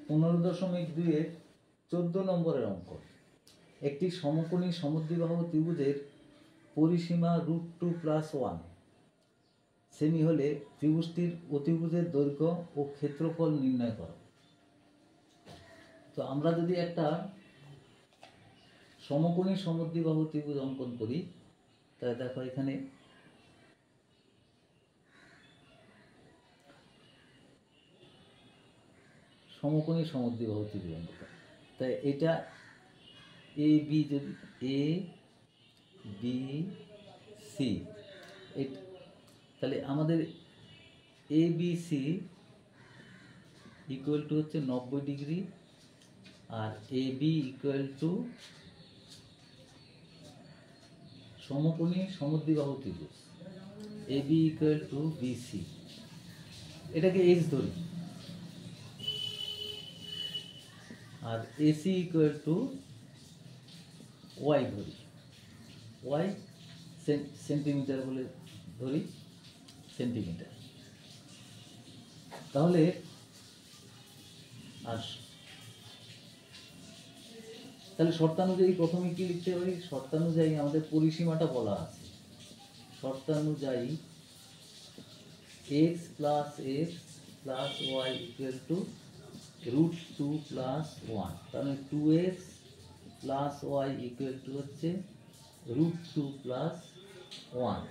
15.2 এর 14 নম্বরের অঙ্ক। একটি সমকোণী সমদ্বিবাহু ত্রিভুজের পরিসীমা √2 + 1 সেমি হলে ত্রিভুজটির অতিভুজের দৈর্ঘ্য ও ক্ষেত্রফল নির্ণয় করো। তো আমরা যদি একটা সমকোণী সমদ্বিবাহু ত্রিভুজ অঙ্কন করি, তাহলে দেখো এখানে সমকোণী সমদ্বিবাহু ত্রিভুজ অঙ্কন, তাই এটা এ বি, যদি এ বি সি, তাহলে আমাদের A B C equal to হচ্ছে 90 ডিগ্রি, আর এ বি ইকুয়াল টু সমকোণী সমদ্বিবাহু ত্রিভুজ A B equal to B C. এটাকে এক্স ধরি, আর এসি ইকুয়াল টু ওয়াই ধরি, ওয়াই সেন্টিমিটার বলে ধরি, সেন্টিমিটার। তাহলে শর্তানুযায়ী প্রথমে কি লিখতে পারি? শর্তানুযায়ী আমাদের পরিসীমাটা বলা আছে। শর্তানুযায়ী x + x + y = √2 + 1, তাহলে 2x + y = হচ্ছে √2 + 1।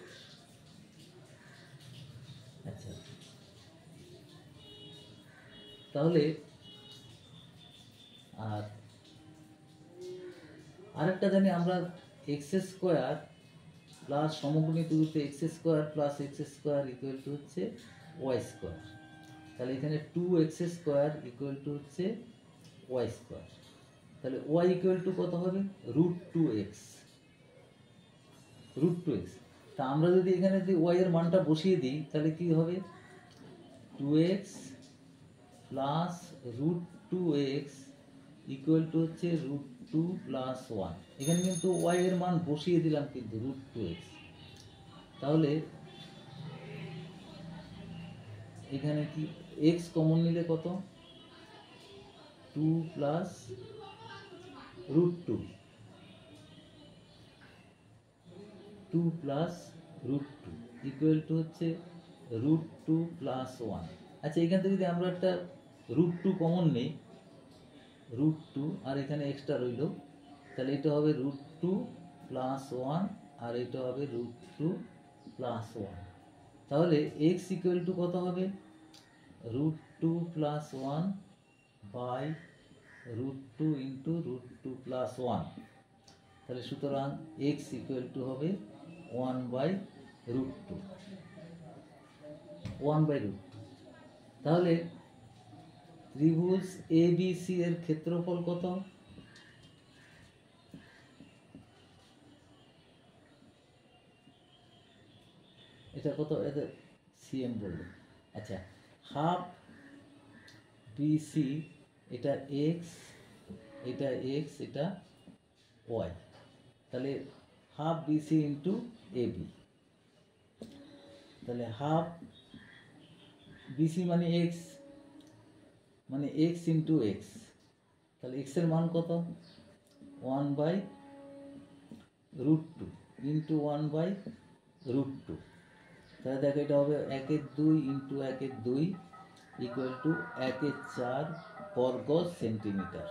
আচ্ছা, তাহলে আরেকটা জানি আমরা, x² প্লাস সমকোণী ত্রিভুজে x² + x² = হচ্ছে y²। তাহলে এখানে 2x² হচ্ছে y²। তাহলে y কত হবে? √2x। √2x। তা আমরা যদি এখানে যদি y এর মানটা বসিয়ে দিই, তাহলে কি হবে? 2x + √2x হচ্ছে √2 + 1। এখানে কিন্তু y এর মান বসিয়ে দিলাম কিন্তু √2x। তাহলে এখানে কি x কমন নিলে কত? 2 + √2, 2 + √2 হচ্ছে √2 + 1। আচ্ছা, এখান থেকে যদি আমরা একটা √2 কমন নেই, √2, আর এখানে এক্সট্রা রইল, তাহলে এটা হবে √2 + 1, আর এটা হবে √2 + 1। তাহলে x = কত হবে? √2 + 1 বাই √2 × √2 + 1। তাহলে সুতরাং x = হবে 1/√2, 1/√2। তাহলে ত্রিভুজ ABC এর ক্ষেত্রফল কত? এটা কত? এটা সিএম বলবো। আচ্ছা, হাফ বিসি, এটা এক্স, এটা এক্স, এটা ওয়াই। তাহলে হাফ বিসি ইন্টু এবি, তাহলে হাফ বিসি মানে এক্স, মানে এক্স ইন্টু এক্স। তাহলে এক্স এর মান কত? 1/√2 ইন্টু 1/√2। তাহলে দেখো এটা হবে 1/2 ইন্টু 1/2 = 1/4 বর্গ সেন্টিমিটার।